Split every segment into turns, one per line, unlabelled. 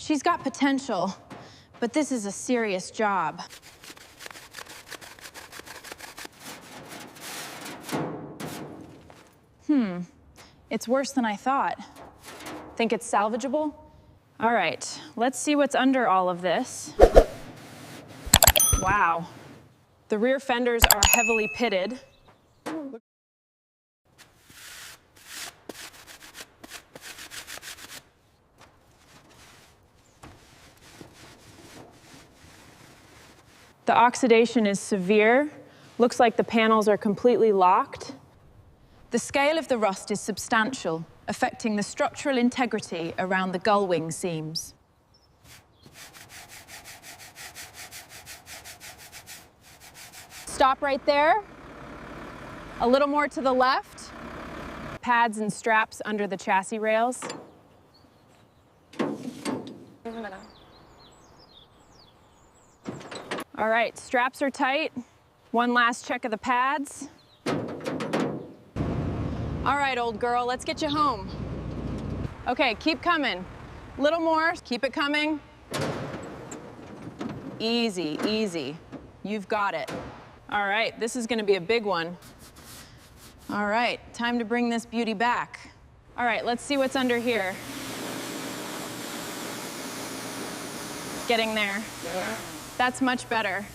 She's got potential, but this is a serious job. It's worse than I thought. Think it's salvageable? All right, let's see what's under all of this. Wow. The rear fenders are heavily pitted. The oxidation is severe. Looks like the panels are completely locked. The scale of the rust is substantial, affecting the structural integrity around the gullwing seams. Stop right there. A little more to the left. Pads and straps under the chassis rails. All right, straps are tight. One last check of the pads. All right, old girl, let's get you home. Okay, keep coming. Little more, keep it coming. Easy, easy. You've got it. All right, this is gonna be a big one. All right, time to bring this beauty back. All right, let's see what's under here. Getting there. That's much better.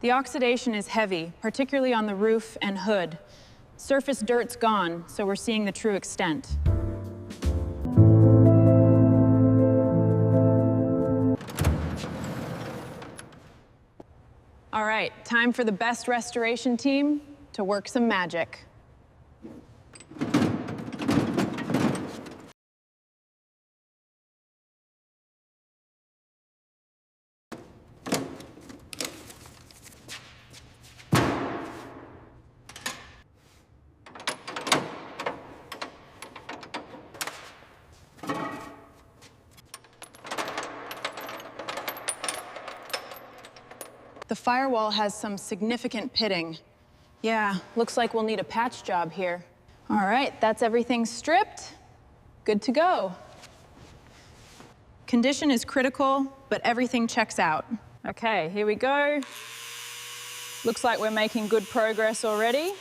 The oxidation is heavy, particularly on the roof and hood. Surface dirt's gone, so we're seeing the true extent. All right, time for the best restoration team to work some magic. The firewall has some significant pitting. Yeah, looks like we'll need a patch job here. All right, that's everything stripped. Good to go. Condition is critical, but everything checks out. Okay, here we go. Looks like we're making good progress already.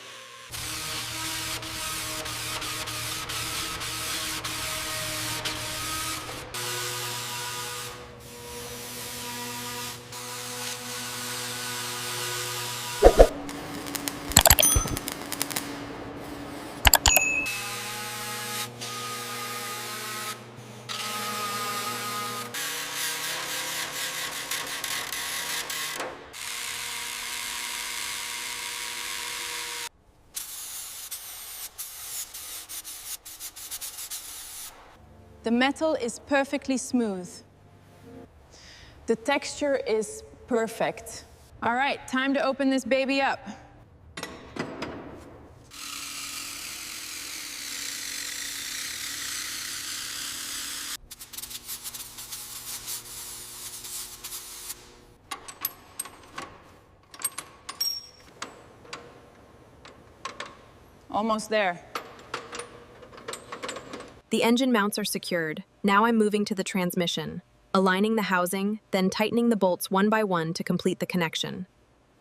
The metal is perfectly smooth. The texture is perfect. All right, time to open this baby up. Almost there.
The engine mounts are secured. Now I'm moving to the transmission, aligning the housing, then tightening the bolts one by one to complete the connection.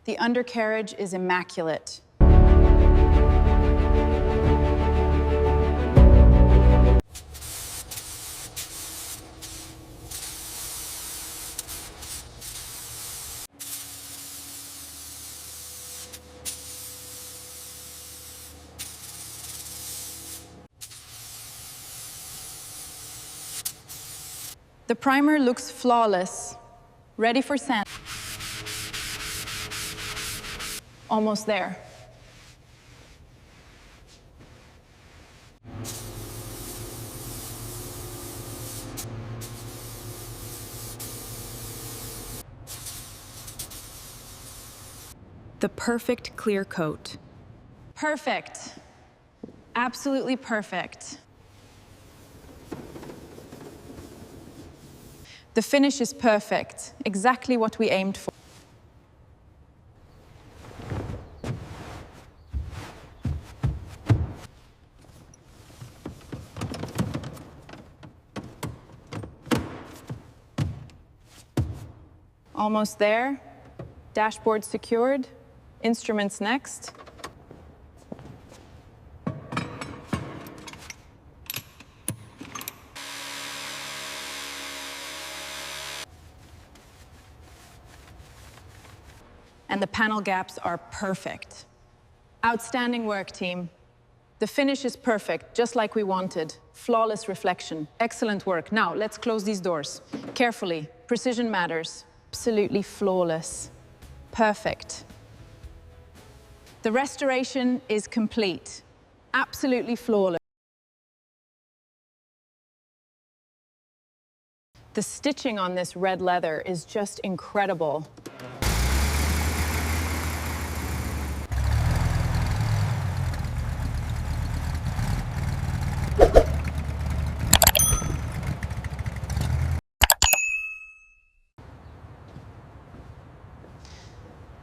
The undercarriage is immaculate. The primer looks flawless, ready for sand. Almost there.
The perfect clear coat.
Perfect. Absolutely perfect. The finish is perfect, exactly what we aimed for. Almost there. Dashboard secured. Instruments next. And the panel gaps are perfect. Outstanding work, team. The finish is perfect, just like we wanted. Flawless reflection. Excellent work. Now, let's close these doors. Carefully. Precision matters. Absolutely flawless. Perfect. The restoration is complete. Absolutely flawless. The stitching on this red leather is just incredible.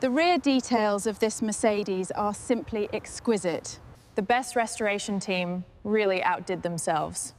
The rear details of this Mercedes are simply exquisite. The best restoration team really outdid themselves.